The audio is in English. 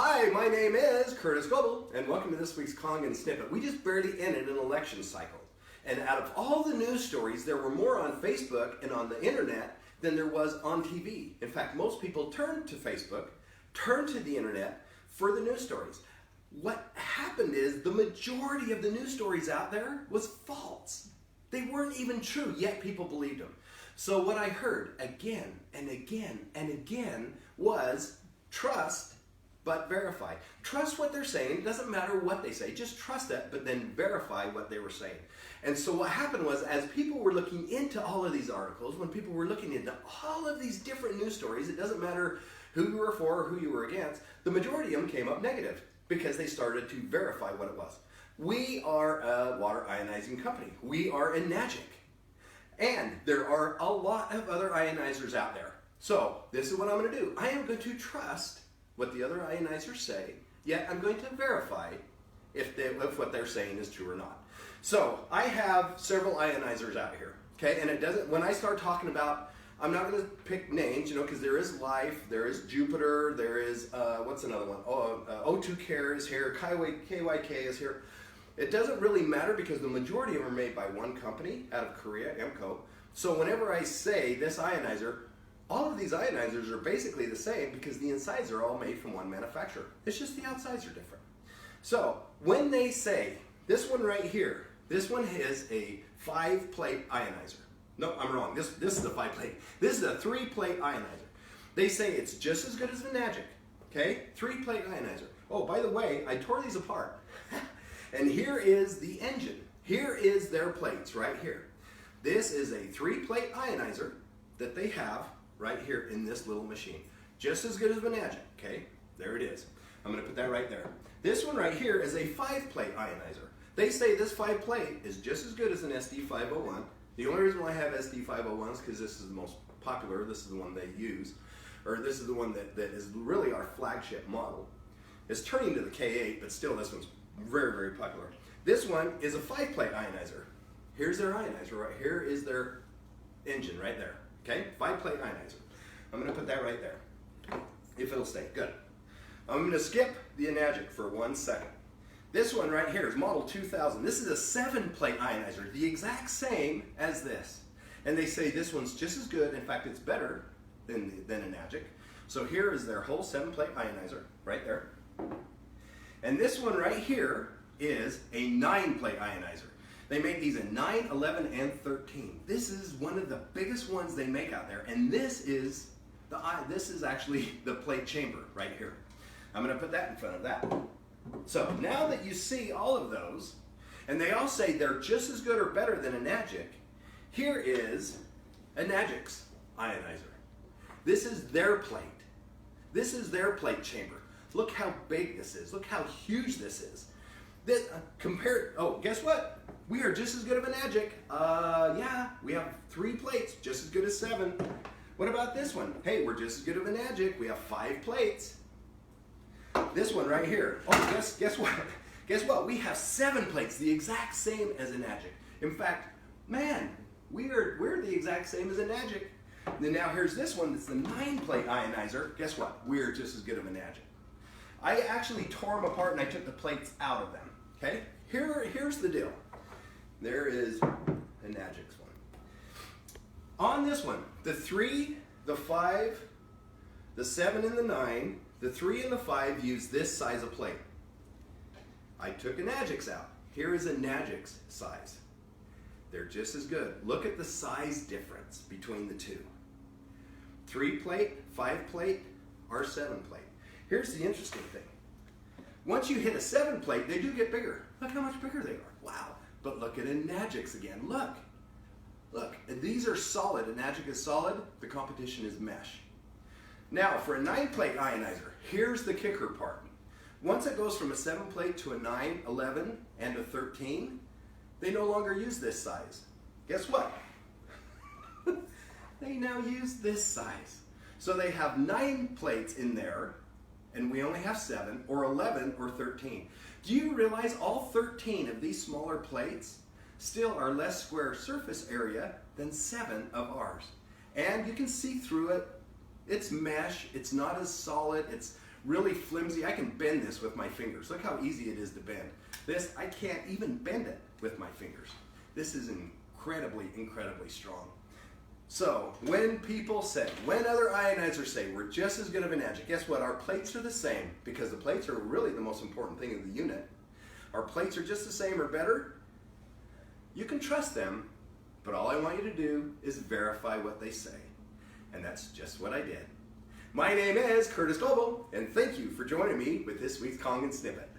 Hi, my name is Curtis Goebel, and welcome to this week's Kangen Snippet. We just barely ended an election cycle. And out of all the news stories, there were more on Facebook and on the internet than there was on TV. In fact, most people turned to Facebook, turned to the internet for the news stories. What happened is the majority of the news stories out there was false. They weren't even true, yet people believed them. So what I heard again and again and again was trust but verify. Trust what they're saying. It doesn't matter what they say. Just trust it, but then verify what they were saying. And so what happened was, as people were looking into all of these articles, when people were looking into all of these different news stories, it doesn't matter who you were for or who you were against, the majority of them came up negative because they started to verify what it was. We are a water ionizing company. We are Enagic. And there are a lot of other ionizers out there. So this is what I'm going to do. I am going to trust what the other ionizers say, yet I'm going to verify if what they're saying is true or not. So I have several ionizers out here, okay? And it doesn't, when I start talking about, I'm not going to pick names, because there is Life, there is Jupiter, there is, what's another one? O2 Care is here, KYK is here. It doesn't really matter because the majority of them are made by one company out of Korea, EMCO. So whenever I say this ionizer, all of these ionizers are basically the same because the insides are all made from one manufacturer. It's just the outsides are different. So when they say, this one right here, this one is a 5-plate ionizer. No, I'm wrong. This is a 5-plate. This is a 3-plate ionizer. They say it's just as good as Enagic. Okay? 3-plate ionizer. Oh, by the way, I tore these apart. And here is the engine. Here is their plates right here. This is a 3-plate ionizer that they have right here in this little machine. Just as good as Enagic, okay? There it is. I'm gonna put that right there. This one right here is a 5-plate ionizer. They say this 5-plate is just as good as an SD501. The only reason why I have SD501 is because this is the most popular, this is the one they use, or this is the one that is really our flagship model. It's turning to the K8, but still this one's very, very popular. This one is a 5-plate ionizer. Here's their ionizer right here is their engine right there. Okay, 5-plate ionizer. I'm going to put that right there, if it'll stay. Good. I'm going to skip the Enagic for 1 second. This one right here is model 2000. This is a 7-plate ionizer, the exact same as this. And they say this one's just as good. In fact, it's better than Enagic. So here is their whole 7-plate ionizer right there. And this one right here is a 9-plate ionizer. They make these in 9, 11, and 13. This is one of the biggest ones they make out there, and this is actually the plate chamber right here. I'm going to put that in front of that. So now that you see all of those, and they all say they're just as good or better than Enagic, here is Enagic's ionizer. This is their plate. This is their plate chamber. Look how big this is. Look how huge this is. Guess what? We are just as good of Enagic. Yeah, we have 3 plates, just as good as 7. What about this one? Hey, we're just as good of Enagic. We have 5 plates. This one right here. Oh, guess what? Guess what? We have 7 plates, the exact same as Enagic. In fact, man, we're the exact same as Enagic. Then now here's this one that's the 9-plate ionizer. Guess what? We're just as good of Enagic. I actually tore them apart and I took the plates out of them. Okay? Here's the deal. There is Enagic's one. On this one, the 3, the 5, the 7, and the 9, the 3 and the 5 use this size of plate. I took Enagic's out. Here is Enagic's size. They're just as good. Look at the size difference between the two. 3-plate, 5-plate, or 7-plate. Here's the interesting thing. Once you hit a 7-plate, they do get bigger. Look how much bigger they are. Wow. But look at Enagic's again. Look. Look. And these are solid. Enagic is solid. The competition is mesh. Now, for a 9-plate ionizer, here's the kicker part. Once it goes from a 7-plate to a 9, 11, and a 13, they no longer use this size. Guess what? They now use this size. So they have 9 plates in there, and we only have 7, or 11, or 13. Do you realize all 13 of these smaller plates still are less square surface area than 7 of ours? And you can see through it. It's mesh. It's not as solid. It's really flimsy. I can bend this with my fingers. Look how easy it is to bend. This, I can't even bend it with my fingers. This is incredibly, incredibly strong. So when people say, when other ionizers say we're just as good of Enagic, guess what? Our plates are the same, because the plates are really the most important thing in the unit. Our plates are just the same or better. You can trust them, but all I want you to do is verify what they say. And that's just what I did. My name is Curtis Global, and thank you for joining me with this week's Kangen Snippet.